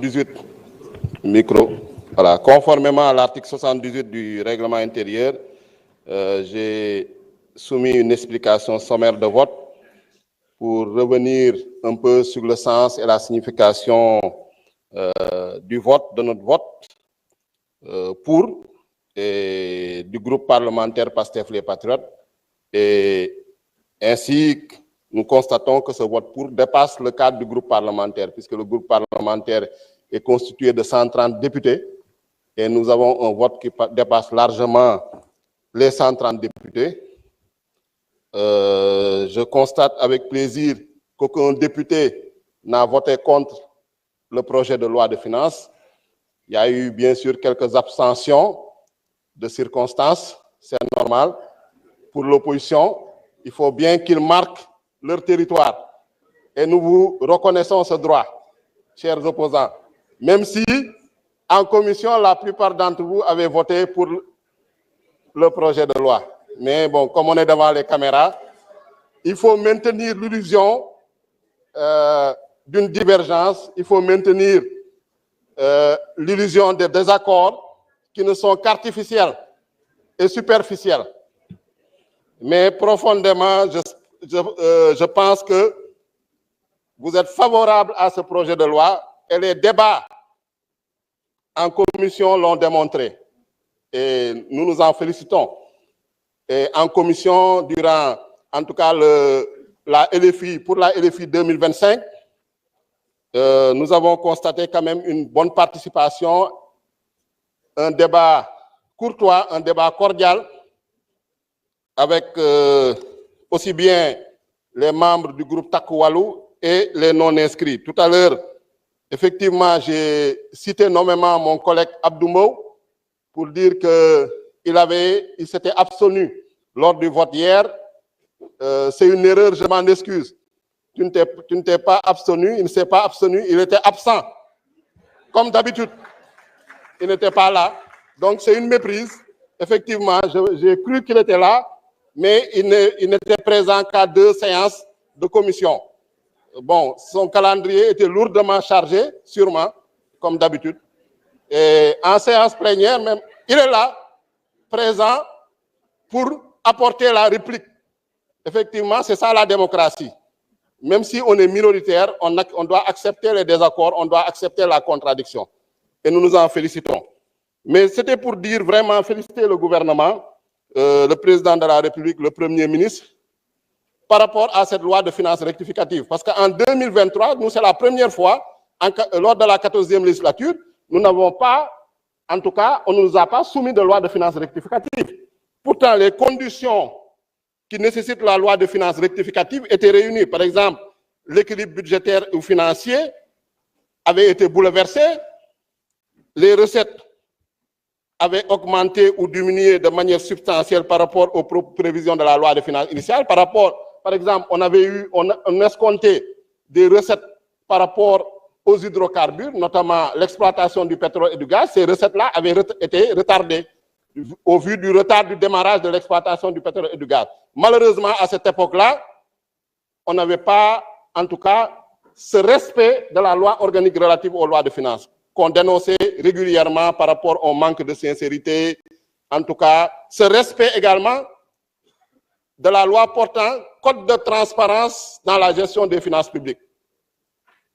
78, micro. Voilà, conformément à l'article 78 du règlement intérieur, j'ai soumis une explication sommaire de vote pour revenir un peu sur le sens et la signification du vote, de notre vote pour et du groupe parlementaire PASTEF les Patriotes. Et ainsi, nous constatons que ce vote pour dépasse le cadre du groupe parlementaire, puisque le groupe parlementaire est constitué de 130 députés et nous avons un vote qui dépasse largement les 130 députés. Je constate avec plaisir qu'aucun député n'a voté contre le projet de loi de finances. Il y a eu bien sûr quelques abstentions de circonstances, c'est normal. Pour l'opposition, il faut bien qu'ils marquent leur territoire. Et nous vous reconnaissons ce droit, chers opposants. Même si, en commission, la plupart d'entre vous avaient voté pour le projet de loi. Mais bon, comme on est devant les caméras, il faut maintenir l'illusion d'une divergence, il faut maintenir l'illusion des désaccords qui ne sont qu'artificiels et superficiels. Mais profondément, je pense que vous êtes favorable à ce projet de loi et les débats en commission l'ont démontré. Et nous nous en félicitons. Et en commission, durant, en tout cas, pour la LFI 2025, nous avons constaté quand même une bonne participation, un débat courtois, un débat cordial, avec aussi bien les membres du groupe Takku Wallu et les non-inscrits. Tout à l'heure, effectivement, j'ai cité nommément mon collègue Abdou Mbow pour dire qu'il s'était abstenu lors du vote hier. C'est une erreur, je m'en excuse. Tu ne t'es pas abstenu, il ne s'est pas abstenu, il était absent. Comme d'habitude, il n'était pas là. Donc c'est une méprise. Effectivement, j'ai cru qu'il était là, mais il n'était présent qu'à 2 séances de commission. Bon, son calendrier était lourdement chargé, sûrement, comme d'habitude. Et en séance plénière, même, il est là, présent, pour apporter la réplique. Effectivement, c'est ça la démocratie. Même si on est minoritaire, on doit accepter les désaccords, on doit accepter la contradiction. Et nous nous en félicitons. Mais c'était pour dire vraiment, féliciter le gouvernement, le président de la République, le Premier ministre, par rapport à cette loi de finances rectificative. Parce qu'en 2023, nous, c'est la première fois, lors de la 14e législature, nous n'avons pas, en tout cas, on ne nous a pas soumis de loi de finances rectificative. Pourtant, les conditions qui nécessitent la loi de finances rectificative étaient réunies. Par exemple, l'équilibre budgétaire ou financier avait été bouleversé, les recettes avaient augmenté ou diminué de manière substantielle par rapport aux prévisions de la loi de finances initiale. Par exemple, on escomptait des recettes par rapport aux hydrocarbures, notamment l'exploitation du pétrole et du gaz. Ces recettes-là avaient été retardées au vu du retard du démarrage de l'exploitation du pétrole et du gaz. Malheureusement, à cette époque-là, on n'avait pas, en tout cas, ce respect de la loi organique relative aux lois de finances, qu'on dénonçait régulièrement par rapport au manque de sincérité. En tout cas, ce respect également de la loi portant code de transparence dans la gestion des finances publiques,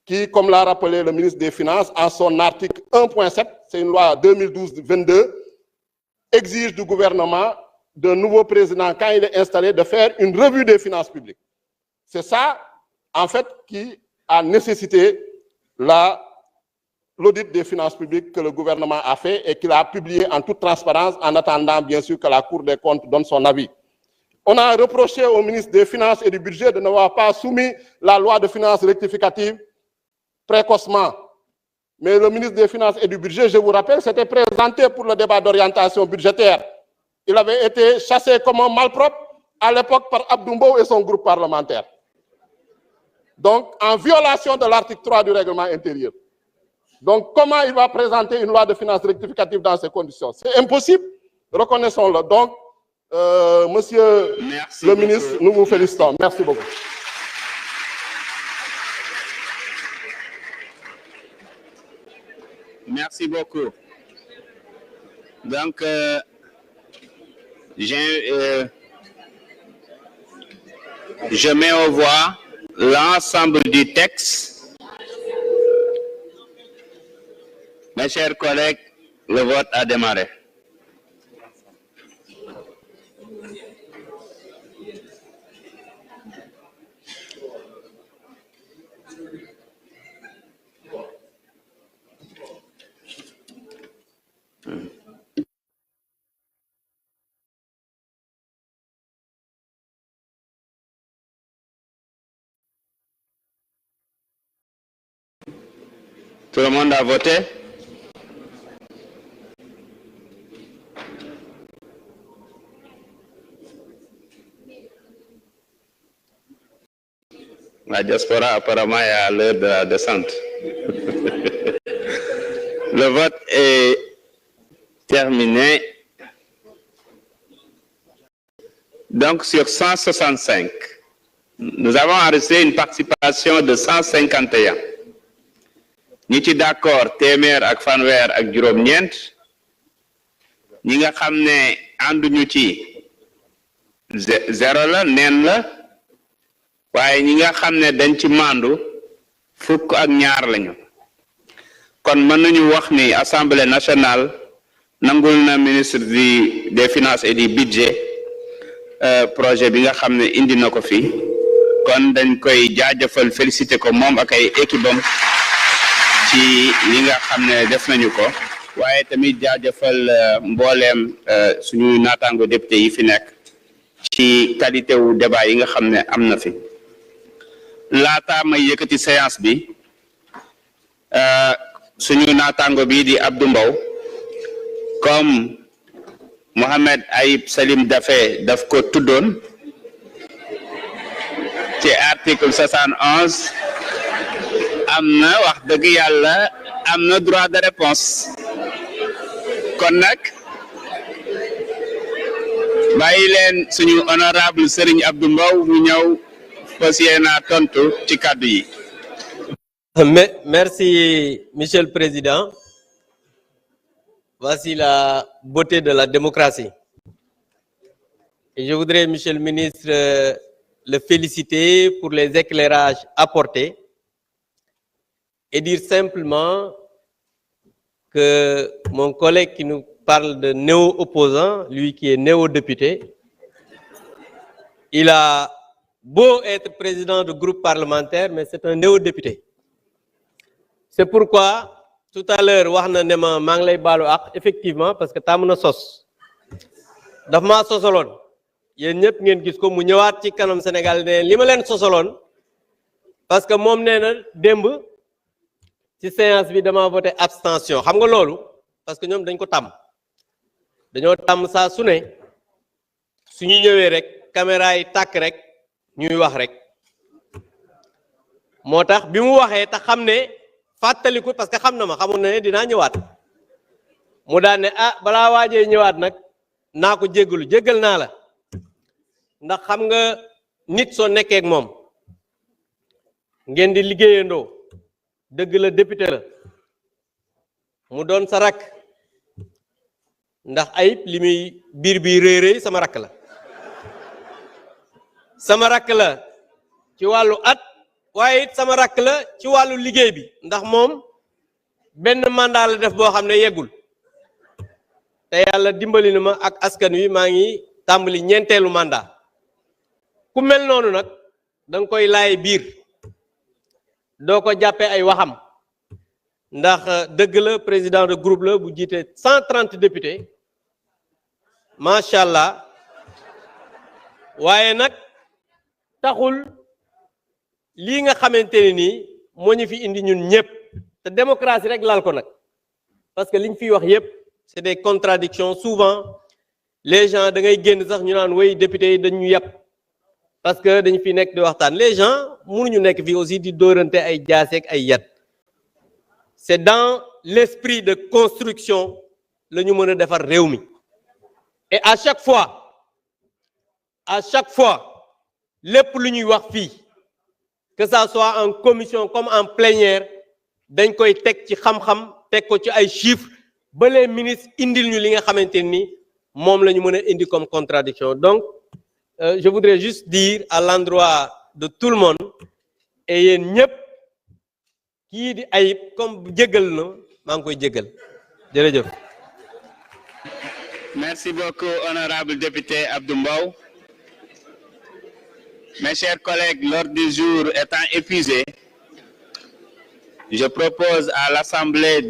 qui, comme l'a rappelé le ministre des Finances, en son article 1.7, c'est une loi 2012-22, exige du gouvernement, d'un nouveau président, quand il est installé, de faire une revue des finances publiques. C'est ça, en fait, qui a nécessité l'audit des finances publiques que le gouvernement a fait et qu'il a publié en toute transparence, en attendant, bien sûr, que la Cour des comptes donne son avis. On a reproché au ministre des Finances et du Budget de n'avoir pas soumis la loi de finances rectificative précocement. Mais le ministre des Finances et du Budget, je vous rappelle, s'était présenté pour le débat d'orientation budgétaire. Il avait été chassé comme un malpropre à l'époque par Abdou Mbow et son groupe parlementaire. Donc, en violation de l'article 3 du règlement intérieur. Donc, comment il va présenter une loi de finances rectificative dans ces conditions? C'est impossible, reconnaissons-le. Donc, monsieur le ministre, nous vous félicitons. Merci beaucoup. Merci beaucoup. Donc, je mets aux voix l'ensemble du texte. Mes chers collègues, le vote a démarré. Tout le monde a voté? La diaspora apparemment est à l'heure de la descente. Le vote est terminé. Donc sur 165, nous avons enregistré une participation de 151. ñi ci d'accord téeméer ak fanweer ak juróom-ñeent ñi nga xam ne ànduñu ci zéro la neen la waaye ñi nga xam ne dañ ci mandu fukk ak ñaar lañu kon mën nañu wax ni Assemblée nationale nangul na ministre des finances et du budget projet bi nga xam ne indi na ko fi kon dañ koy jaajëfal féliciter ko moom ak ay équipe am ci li nga xam ne def nañu ko waaye tamit jaajëfal mbooleem suñu naataango député yi fi nekk ci qualité wu débat yi nga xam ne am na fi laata may yëkkati séance bi suñu naataango bi di Abdou Mbow comme Mohamed Ayib Salim Daffé daf ko tuddoon ci article 71 am na wax dëgg yàlla am na droit de réponse kon nag bàyyi leen suñu honorable Serigne Abdou Mbow mu ñëw fas yéene tontu ci kàddu yi. Merci, Monsieur le Président. Voici la beauté de la démocratie. Et je voudrais, Monsieur le Ministre, le féliciter pour les éclairages apportés et dire simplement que mon collègue qui nous parle de néo-opposant, lui qui est néo-député, il a beau être président de groupe parlementaire, mais c'est un néo-député. C'est pourquoi tout à l'heure wax na ne ma maa ngi lay baalu ak effectivement parce que tàmm na sos daf maa sosaloon yéen ñëpp ngeen gis ko mu ñëwaat ci kanam Sénégal ne li ma leen sosaloon parce que moom nee na démb ci séance bi dama voté abstention xam nga loolu parce que ñoom dañ ko tàmm dañoo tàmm saa su ne suñu ñëwee rek caméra yi tàkk rek ñuy wax rek moo tax bi mu waxee te xam ne fàttaliku parce que xam na ma xamul ne dinaa ñëwaat mu daan ne ah balaa waajee ñëwaat nag naa ko jéggal naa la ndax xam nga nit soo nekkee ak moom ngeen di liggéeyandoo dëgg la député la mu doon sa rakk ndax Ayib li muy biir bi rëy sama rakk la ci wàllu at waaye it sama rakk la ci wàllu liggéey bi ndax moom benn mandat la def boo xam ne yeggul te yàlla dimbali na ma ak askan wi maa ngi tàmbali ñeenteelu mandat ku mel noonu nag danga koy laay biir doo ko jàppee ay waxam ndax dëgg la président de groupe la bu jiite 130 députés macha allah waaye nag taxul lii nga xamante ne nii moo ñu fi indi ñun ñëpp te démocratie rek laal ko nag parce que liñ fiy wax yëpp c'est des contradictions souvent les gens da ngay génn sax ñu naan way député yi dañu yàpp parce que dañu fi nekk di waxtaan les gens mënuñu nekk fii aussi di dóorante ay jaaseeg ay yat c'est dans l'esprit de construction la ñu mën a defar réew mi et à chaque fois lépp lu ñuy wax fii que ça soit en commission comme en plénière dañ koy teg ci xam-xam teg ko ci ay chiffres ba les ministres indil ñu li nga xamante ni moom la ñu mën a indi comme contradiction. Donc je voudrais juste dire à l'endroit de tout le monde et yéen ñëpp kii di Ayib comme jégal na maa ngi koy jégal jërëjëf. Merci beaucoup, honorable député Abdou Mbow. Mes chers collègues, l'ordre du jour étant épuisé, je propose à l'Assemblée